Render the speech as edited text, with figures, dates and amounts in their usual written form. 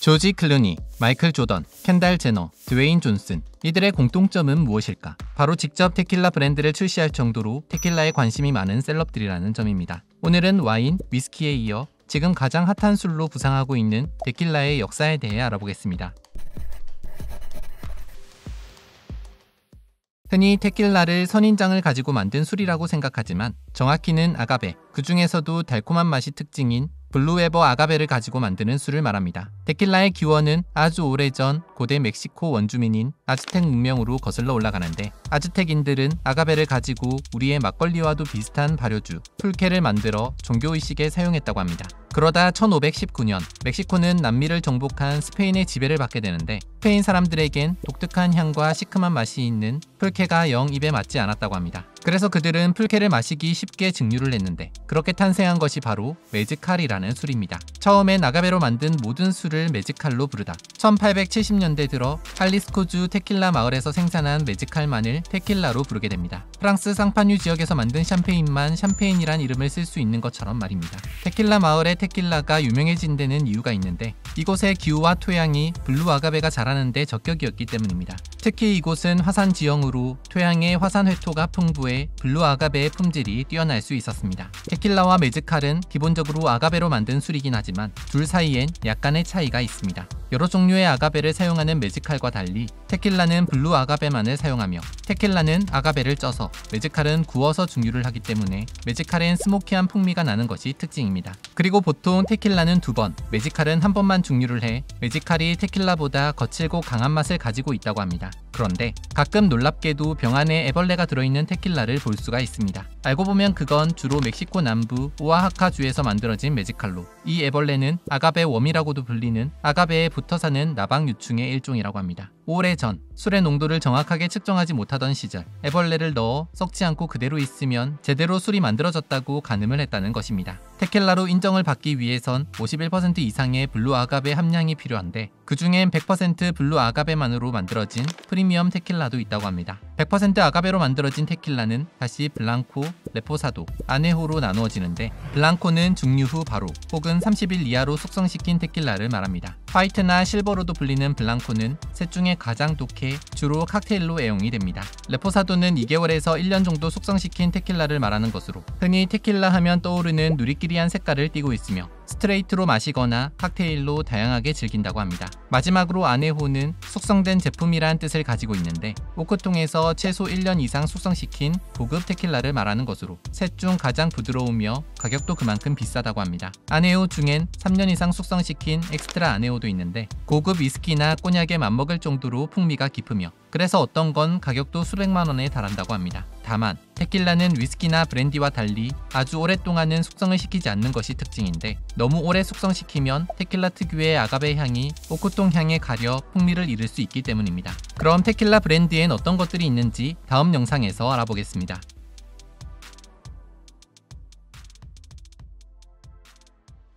조지 클루니, 마이클 조던, 켄달 제너, 드웨인 존슨, 이들의 공통점은 무엇일까? 바로 직접 테킬라 브랜드를 출시할 정도로 테킬라에 관심이 많은 셀럽들이라는 점입니다. 오늘은 와인, 위스키에 이어 지금 가장 핫한 술로 부상하고 있는 테킬라의 역사에 대해 알아보겠습니다. 흔히 테킬라를 선인장을 가지고 만든 술이라고 생각하지만 정확히는 아가베, 그 중에서도 달콤한 맛이 특징인 블루에버 아가베를 가지고 만드는 술을 말합니다. 테킬라의 기원은 아주 오래전 고대 멕시코 원주민인 아즈텍 문명으로 거슬러 올라가는데, 아즈텍인들은 아가베를 가지고 우리의 막걸리와도 비슷한 발효주, 풀케를 만들어 종교의식에 사용했다고 합니다. 그러다 1519년 멕시코는 남미를 정복한 스페인의 지배를 받게 되는데, 스페인 사람들에겐 독특한 향과 시큼한 맛이 있는 풀케가 영 입에 맞지 않았다고 합니다. 그래서 그들은 풀케를 마시기 쉽게 증류를 했는데, 그렇게 탄생한 것이 바로 메즈칼이라는 술입니다. 처음엔 아가베로 만든 모든 술을 메즈칼로 부르다 1870년대 들어 할리스코주 테킬라 마을에서 생산한 메즈칼만을 테킬라로 부르게 됩니다. 프랑스 상파뉴 지역에서 만든 샴페인만 샴페인이란 이름을 쓸 수 있는 것처럼 말입니다. 테킬라 마을의 테킬라가 유명해진 데는 이유가 있는데, 이곳의 기후와 토양이 블루 아가베가 자라는 데 적격이었기 때문입니다. 특히 이곳은 화산 지형으로 토양의 화산 회토가 풍부해 블루 아가베의 품질이 뛰어날 수 있었습니다. 테킬라와 메즈칼은 기본적으로 아가베로 만든 술이긴 하지만 둘 사이엔 약간의 차이가 있습니다. 여러 종류의 아가베를 사용하는 메즈칼과 달리 테킬라는 블루 아가베만을 사용하며, 테킬라는 아가베를 쪄서 메즈칼은 구워서 증류를 하기 때문에 메즈칼엔 스모키한 풍미가 나는 것이 특징입니다. 그리고 보통 테킬라는 2번, 메즈칼은 1번만 증류를 해 메즈칼이 테킬라보다 거칠고 강한 맛을 가지고 있다고 합니다. 그런데 가끔 놀랍게도 병 안에 애벌레가 들어있는 테킬라를 볼 수가 있습니다. 알고 보면 그건 주로 멕시코 남부 오아하카주에서 만들어진 메즈칼로, 이 애벌레는 아가베 웜이라고도 불리는 아가베에 붙어 사는 나방 유충의 일종이라고 합니다. 오래전 술의 농도를 정확하게 측정하지 못하던 시절, 애벌레를 넣어 썩지 않고 그대로 있으면 제대로 술이 만들어졌다고 가늠을 했다는 것입니다. 테킬라로 인정을 받기 위해선 51% 이상의 블루 아가베 함량이 필요한데, 그 중엔 100% 블루 아가베만으로 만들어진 프리미엄 테킬라도 있다고 합니다. 100% 아가베로 만들어진 테킬라는 다시 블랑코, 레포사도, 아네호로 나누어지는데, 블랑코는 증류 후 바로 혹은 30일 이하로 숙성시킨 테킬라를 말합니다. 화이트나 실버로도 불리는 블랑코는 셋 중에 가장 독해 주로 칵테일로 애용이 됩니다. 레포사도는 2개월에서 1년 정도 숙성시킨 테킬라를 말하는 것으로, 흔히 테킬라 하면 떠오르는 누리끼리한 색깔을 띠고 있으며 스트레이트로 마시거나 칵테일로 다양하게 즐긴다고 합니다. 마지막으로 아네호는 숙성된 제품이란 뜻을 가지고 있는데, 오크통에서 최소 1년 이상 숙성시킨 고급 테킬라를 말하는 것으로 셋 중 가장 부드러우며 가격도 그만큼 비싸다고 합니다. 아네호 중엔 3년 이상 숙성시킨 엑스트라 아네호도 있는데, 고급 위스키나 꼬냑에 맞먹을 정도로 풍미가 깊으며, 그래서 어떤 건 가격도 수백만 원에 달한다고 합니다. 다만 테킬라는 위스키나 브랜디와 달리 아주 오랫동안은 숙성을 시키지 않는 것이 특징인데, 너무 오래 숙성시키면 테킬라 특유의 아가베 향이 오크통 향에 가려 풍미를 잃을 수 있기 때문입니다. 그럼 테킬라 브랜드엔 어떤 것들이 있는지 다음 영상에서 알아보겠습니다.